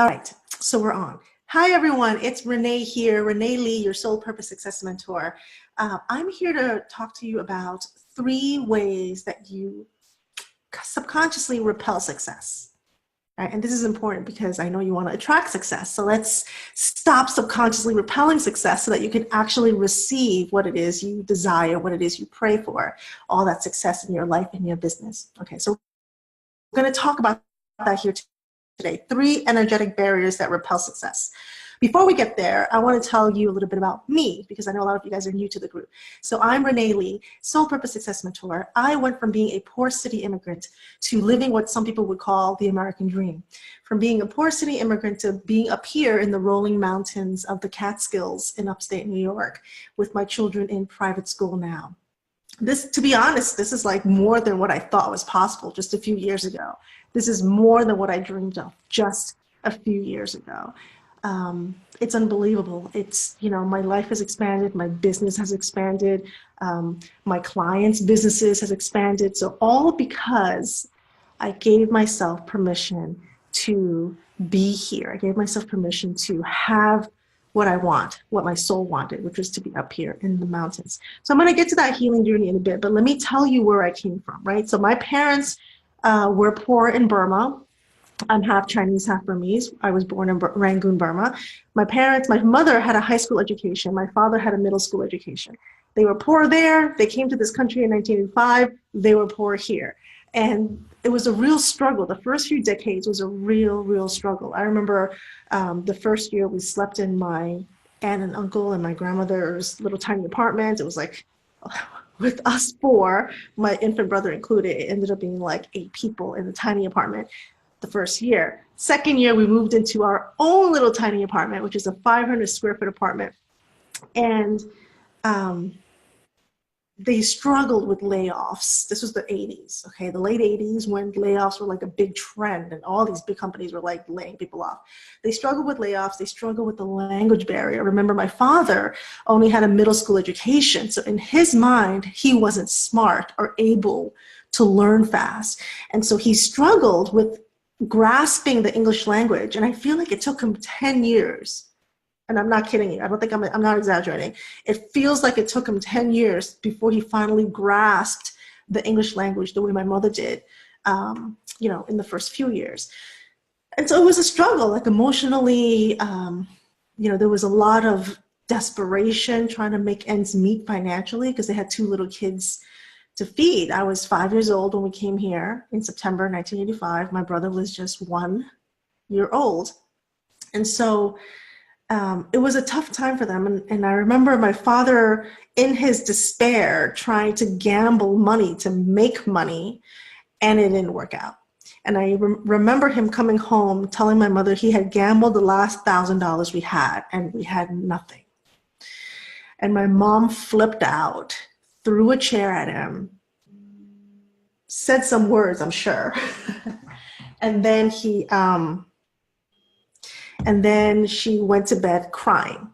All right, so we're on. Hi, everyone. It's Renee here, Renee Lee, your Soul Purpose Success Mentor. I'm here to talk to you about 3 ways that you subconsciously repel success. Right? And this is important because I know you want to attract success. So let's stop subconsciously repelling success so that you can actually receive what it is you desire, what it is you pray for, all that success in your life and your business. Okay, so we're going to talk about that here today. 3 energetic barriers that repel success. Before we get there, I want to tell you a little bit about me because I know a lot of you guys are new to the group. So I'm Renee Lee, Soul Purpose Success Mentor. I went from being a poor city immigrant to living what some people would call the American dream. From being a poor city immigrant to being up here in the rolling mountains of the Catskills in upstate New York with my children in private school now. This, to be honest, this is like more than what I thought was possible just a few years ago. This is more than what I dreamed of just a few years ago. It's unbelievable. It's, my life has expanded, my business has expanded, my clients' businesses has expanded. So all because I gave myself permission to be here. I gave myself permission to have what I want, what my soul wanted, which was to be up here in the mountains. So I'm going to get to that healing journey in a bit, but let me tell you where I came from, right? So my parents were poor in Burma. I'm half Chinese, half Burmese. I was born in Rangoon, Burma. My mother had a high school education. My father had a middle school education. They were poor there. They came to this country in 1985. They were poor here. And it was a real struggle. The first few decades was a real struggle. I remember the first year we slept in my aunt and uncle and my grandmother's little tiny apartment. It was like, with us 4, my infant brother included, it ended up being like 8 people in the tiny apartment the first year. Second year, we moved into our own little tiny apartment, which is a 500 square foot apartment. And they struggled with layoffs. This was the 80s, okay? The late 80s when layoffs were like a big trend and all these big companies were like laying people off. They struggled with layoffs. They struggled with the language barrier. Remember, my father only had a middle school education. So in his mind, he wasn't smart or able to learn fast. And so he struggled with grasping the English language. And I feel like it took him 10 years. And I'm not kidding you. I don't think I'm not exaggerating. It feels like it took him 10 years before he finally grasped the English language the way my mother did, in the first few years. And so it was a struggle, like emotionally, there was a lot of desperation trying to make ends meet financially because they had 2 little kids to feed. I was 5 years old when we came here in September 1985. My brother was just 1 year old. And so it was a tough time for them. And I remember my father, in his despair, trying to gamble money to make money, and it didn't work out. And I remember him coming home telling my mother he had gambled the last $1,000 we had, and we had nothing. And my mom flipped out, threw a chair at him, said some words, I'm sure. And then she went to bed crying,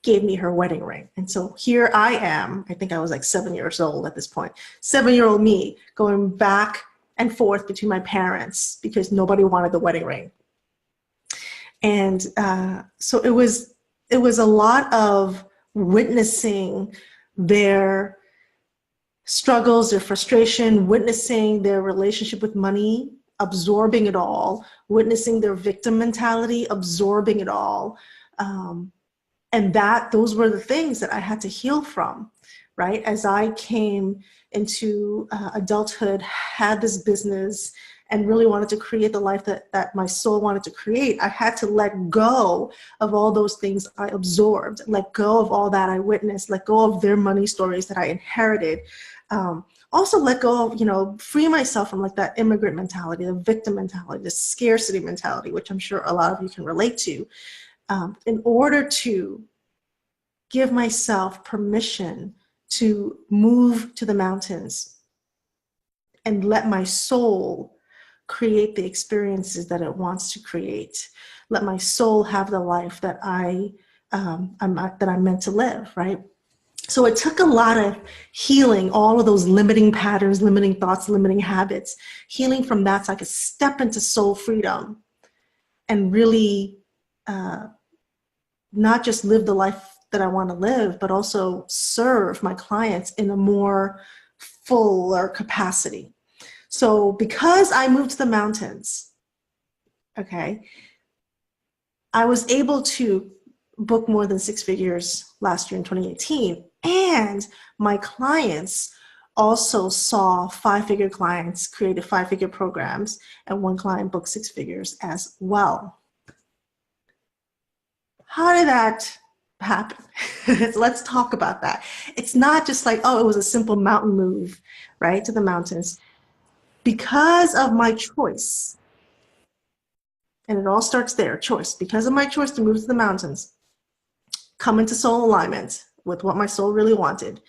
gave me her wedding ring. And so here I am, I think I was like 7 years old at this point, 7-year-old me going back and forth between my parents because nobody wanted the wedding ring. And so it was a lot of witnessing their struggles, their frustration, witnessing their relationship with money, absorbing it all, witnessing their victim mentality, absorbing it all. And those were the things that I had to heal from, right? As I came into adulthood, had this business, and really wanted to create the life that my soul wanted to create, I had to let go of all those things I absorbed, let go of all that I witnessed, let go of their money stories that I inherited. Also let go of, free myself from like that immigrant mentality, the victim mentality, the scarcity mentality, which I'm sure a lot of you can relate to, in order to give myself permission to move to the mountains and let my soul create the experiences that it wants to create. Let my soul have the life that I'm meant to live, right? So it took a lot of healing, all of those limiting patterns, limiting thoughts, limiting habits, healing from that so I could step into soul freedom and really not just live the life that I want to live, but also serve my clients in a more fuller capacity. So because I moved to the mountains, okay, I was able to book more than 6 figures last year in 2018. And my clients also saw 5-figure clients created 5-figure programs, and one client booked 6 figures as well. How did that happen? Let's talk about that. It's not just like, oh, it was a simple mountain move, right, to the mountains. Because of my choice, and it all starts there, choice. Because of my choice to move to the mountains, come into soul alignment with what my soul really wanted,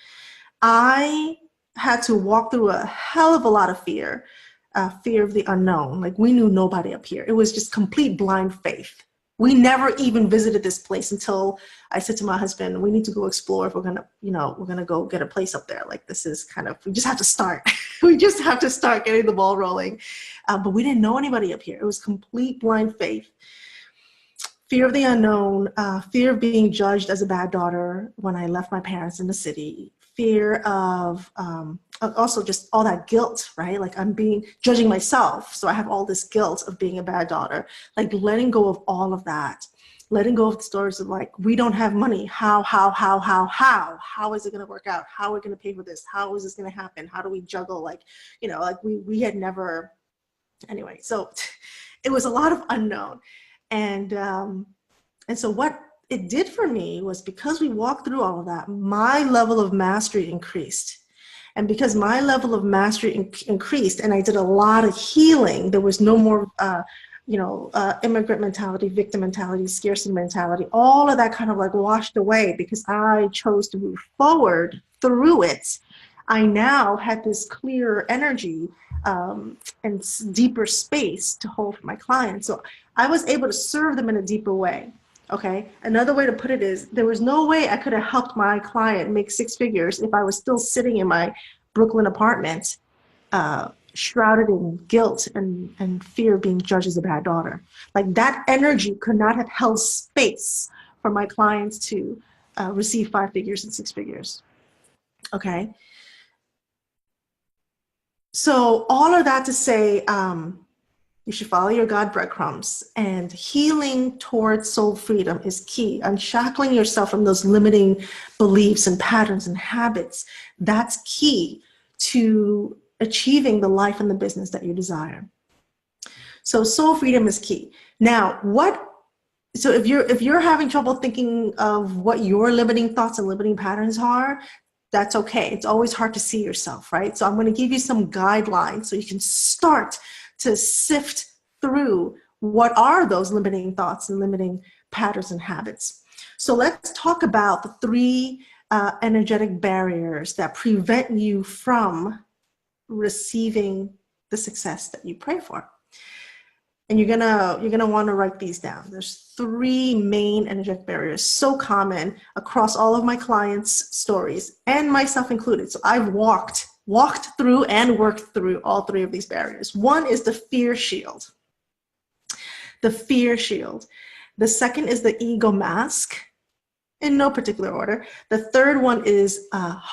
I had to walk through a hell of a lot of fear, fear of the unknown. Like, we knew nobody up here. It was just complete blind faith. We never even visited this place until I said to my husband, we need to go explore if we're gonna, we're gonna go get a place up there. Like, this is kind of, we just have to start. We just have to start getting the ball rolling. But we didn't know anybody up here. It was complete blind faith. Fear of the unknown, fear of being judged as a bad daughter when I left my parents in the city, fear of also just all that guilt, right? Like, I'm judging myself. So I have all this guilt of being a bad daughter, like letting go of all of that, letting go of the stories of like, we don't have money. How is it going to work out? How are we going to pay for this? How is this going to happen? How do we juggle? Like, like we had never, anyway, so it was a lot of unknown. And so what it did for me was, because we walked through all of that, my level of mastery increased. And because my level of mastery increased, and I did a lot of healing, there was no more, immigrant mentality, victim mentality, scarcity mentality, all of that kind of like washed away because I chose to move forward through it. I now had this clearer energy and deeper space to hold for my clients. So I was able to serve them in a deeper way. Okay. Another way to put it is, there was no way I could have helped my client make 6 figures if I was still sitting in my Brooklyn apartment, shrouded in guilt and fear of being judged as a bad daughter. Like, that energy could not have held space for my clients to receive 5 figures and 6 figures. Okay. So all of that to say, you should follow your God breadcrumbs, and healing towards soul freedom is key. Unshackling yourself from those limiting beliefs and patterns and habits, that's key to achieving the life and the business that you desire. So soul freedom is key. Now, so if you're having trouble thinking of what your limiting thoughts and limiting patterns are, that's okay. It's always hard to see yourself, right? So I'm going to give you some guidelines so you can start to sift through what are those limiting thoughts and limiting patterns and habits. So let's talk about the 3 energetic barriers that prevent you from receiving the success that you pray for. And you're gonna want to write these down. There's 3 main energetic barriers, so common across all of my clients' stories, and myself included. So I've walked through and worked through all 3 of these barriers. One is the fear shield. The fear shield. The second is the ego mask, in no particular order. The third one is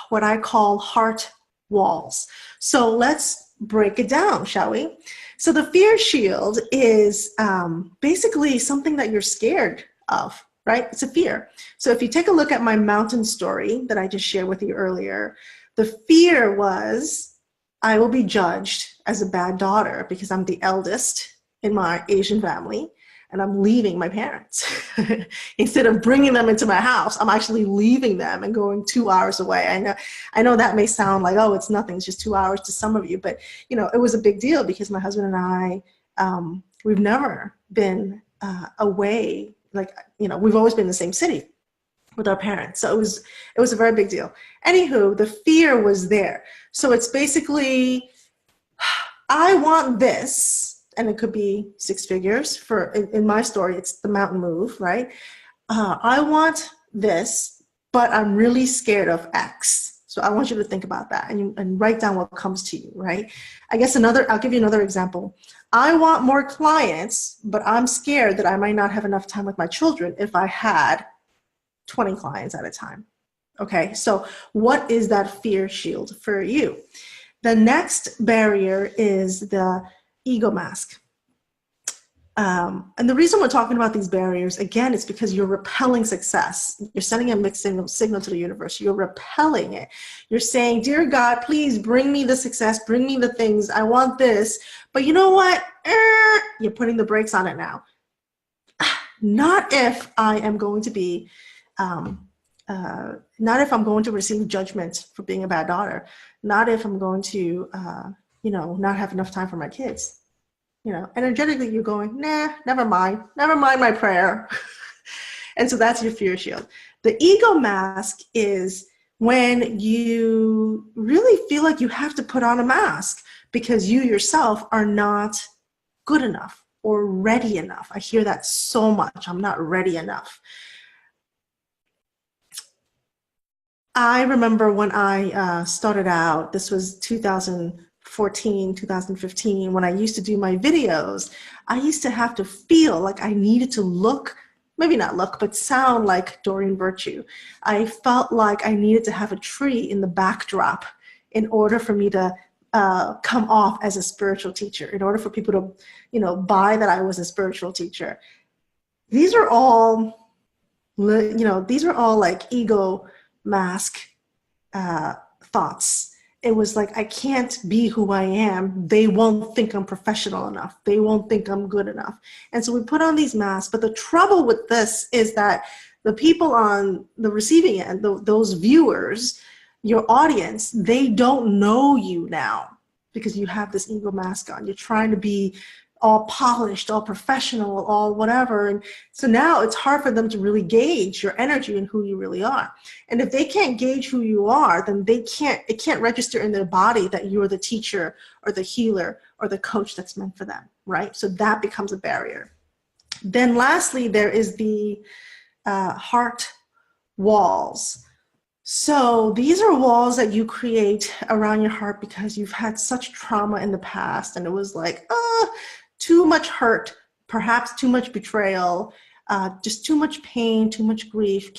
what I call heart walls. So let's break it down, shall we? So the fear shield is basically something that you're scared of, right? It's a fear. So if you take a look at my mountain story that I just shared with you earlier, the fear was, I will be judged as a bad daughter because I'm the eldest in my Asian family and I'm leaving my parents. Instead of bringing them into my house, I'm actually leaving them and going 2 hours away. I know that may sound like, oh, it's nothing, it's just 2 hours to some of you, but it was a big deal because my husband and I, we've never been away. Like, we've always been in the same city with our parents. So it was a very big deal. Anywho, the fear was there. So it's basically, I want this, and it could be 6 figures. In my story, it's the mountain move, right? I want this, but I'm really scared of X. So I want you to think about that and write down what comes to you, right? I guess I'll give you another example. I want more clients, but I'm scared that I might not have enough time with my children if I had 20 clients at a time. Okay, so what is that fear shield for you? The next barrier is the ego mask. And the reason we're talking about these barriers, again, it's because you're repelling success. You're sending a mixed signal to the universe. You're repelling it. You're saying, dear God, please bring me the success, bring me the things. I want this. But you know what? You're putting the brakes on it now. Not if I am going to be, not if I'm going to receive judgment for being a bad daughter. Not if I'm going to, not have enough time for my kids. Energetically, you're going, nah, never mind my prayer. And so that's your fear shield. The ego mask is when you really feel like you have to put on a mask because you yourself are not good enough or ready enough. I hear that so much. I'm not ready enough. I remember when I started out, this was 2014, 2015, when I used to do my videos, I used to have to feel like I needed to look, maybe not look, but sound like Doreen Virtue. I felt like I needed to have a tree in the backdrop in order for me to come off as a spiritual teacher, in order for people to, buy that I was a spiritual teacher. These are all, these are all like ego mask thoughts. It was like, I can't be who I am. They won't think I'm professional enough. They won't think I'm good enough. And so we put on these masks. But the trouble with this is that the people on the receiving end, those viewers, your audience, they don't know you now because you have this ego mask on. You're trying to be all polished, all professional, all whatever. And so now it's hard for them to really gauge your energy and who you really are. And if they can't gauge who you are, then it can't register in their body that you're the teacher or the healer or the coach that's meant for them, right? So that becomes a barrier. Then lastly, there is the heart walls. So these are walls that you create around your heart because you've had such trauma in the past, and it was like, too much hurt, perhaps too much betrayal, just too much pain, too much grief,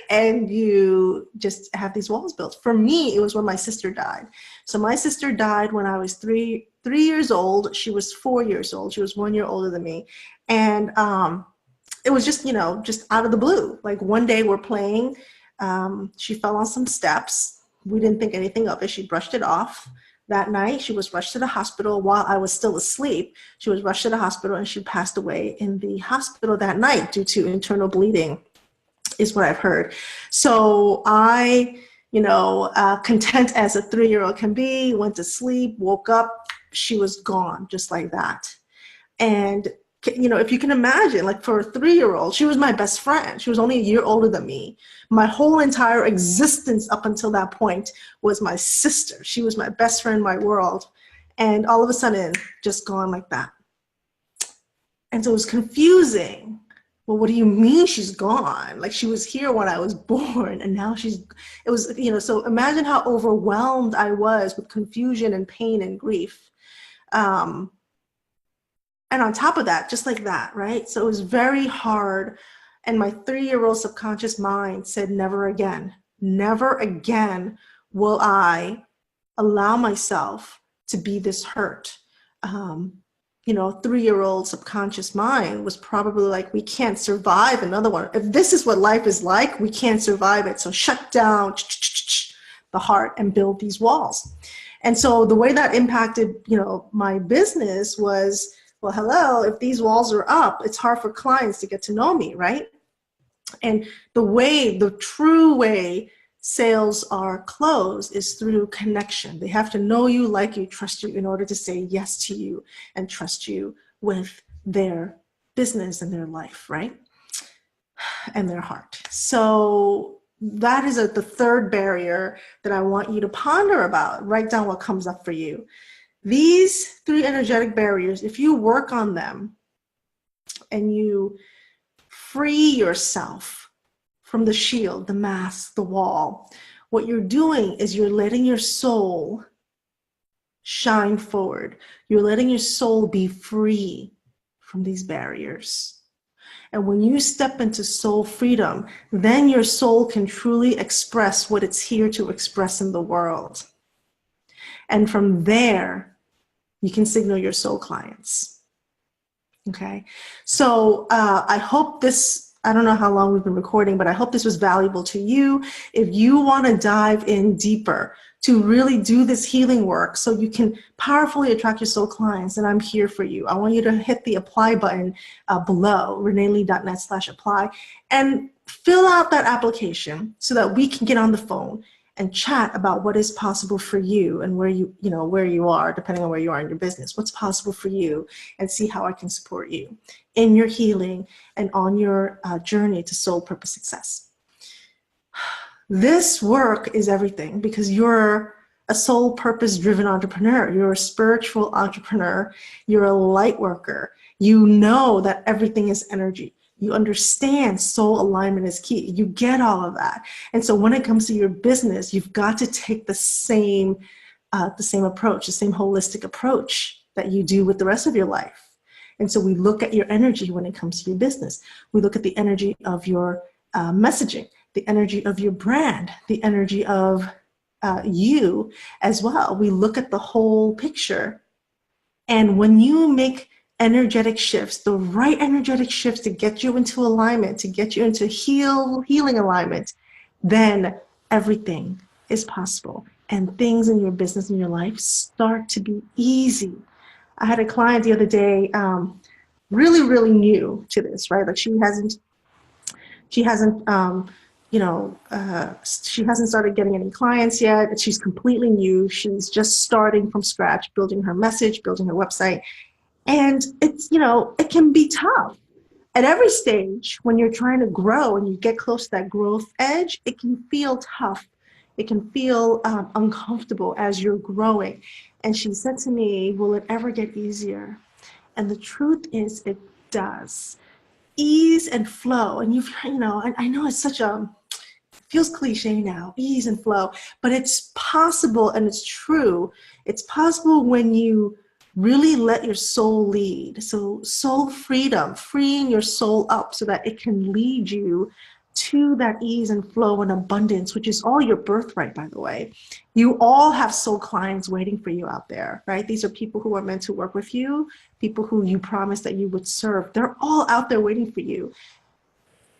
and you just have these walls built. For me, it was when my sister died. So my sister died when I was three years old. She was 4 years old. She was 1 year older than me. And it was just, just out of the blue. Like one day we're playing, she fell on some steps. We didn't think anything of it. She brushed it off. That night, she was rushed to the hospital while I was still asleep. She was rushed to the hospital and she passed away in the hospital that night due to internal bleeding, is what I've heard. So I, content as a 3-year-old can be, went to sleep, woke up, she was gone just like that. And if you can imagine, like for a 3-year-old, she was my best friend. She was only a year older than me. My whole entire existence up until that point was my sister. She was my best friend, my world. And all of a sudden, just gone like that. And so it was confusing. Well, what do you mean she's gone? Like she was here when I was born and now so imagine how overwhelmed I was with confusion and pain and grief. And on top of that, just like that, right? So it was very hard. And my 3-year-old subconscious mind said, never again will I allow myself to be this hurt. 3-year-old subconscious mind was probably like, we can't survive another one. If this is what life is like, we can't survive it. So shut down the heart and build these walls. And so the way that impacted, my business was, well, hello, if these walls are up, it's hard for clients to get to know me, right? And the true way sales are closed is through connection. They have to know you, like you, trust you in order to say yes to you and trust you with their business and their life, right? And their heart. So that is the third barrier that I want you to ponder about. Write down what comes up for you. These 3 energetic barriers, if you work on them and you free yourself from the shield, the mask, the wall, what you're doing is you're letting your soul shine forward. You're letting your soul be free from these barriers. And when you step into soul freedom, then your soul can truly express what it's here to express in the world. And from there, you can signal your soul clients. Okay, so I hope this, I don't know how long we've been recording, but I hope this was valuable to you. If you want to dive in deeper to really do this healing work so you can powerfully attract your soul clients, then I'm here for you. I want you to hit the apply button below, reneelee.net/apply, and fill out that application so that we can get on the phone and chat about what is possible for you and where you are, depending on where you are in your business, what's possible for you, and see how I can support you in your healing and on your journey to soul purpose success. This work is everything because you're a soul purpose driven entrepreneur. You're a spiritual entrepreneur. You're a light worker. You know that everything is energy. You understand soul alignment is key. You get all of that. And so when it comes to your business, you've got to take the same approach, the same holistic approach that you do with the rest of your life. And so we look at your energy when it comes to your business. We look at the energy of your messaging, the energy of your brand, the energy of you as well. We look at the whole picture. And when you make energetic shifts, the right energetic shifts to get you into alignment, to get you into healing alignment, then everything is possible. And things in your business and your life start to be easy. I had a client the other day, really new to this, right? Like she hasn't started getting any clients yet. She's completely new. She's just starting from scratch, building her message, building her website. And it's, it can be tough. At every stage, when you're trying to grow and you get close to that growth edge, it can feel tough. It can feel uncomfortable as you're growing. And she said to me, will it ever get easier? And the truth is it does. Ease and flow. And I know it's feels cliche now, ease and flow, but it's possible and it's true. It's possible when you really let your soul lead. So soul freedom, freeing your soul up so that it can lead you to that ease and flow and abundance, which is all your birthright, by the way. You all have soul clients waiting for you out there, right? These are people who are meant to work with you, people who you promised that you would serve. They're all out there waiting for you.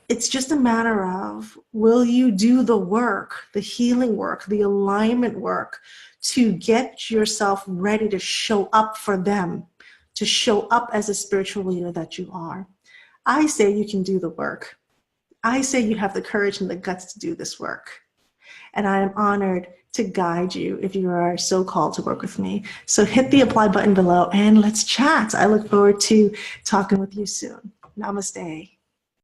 It's just a matter of, will you do the work, the healing work, the alignment work to get yourself ready to show up for them, to show up as a spiritual leader that you are? I say you can do the work. I say you have the courage and the guts to do this work. And I am honored to guide you if you are so called to work with me. So hit the apply button below and let's chat. I look forward to talking with you soon. Namaste.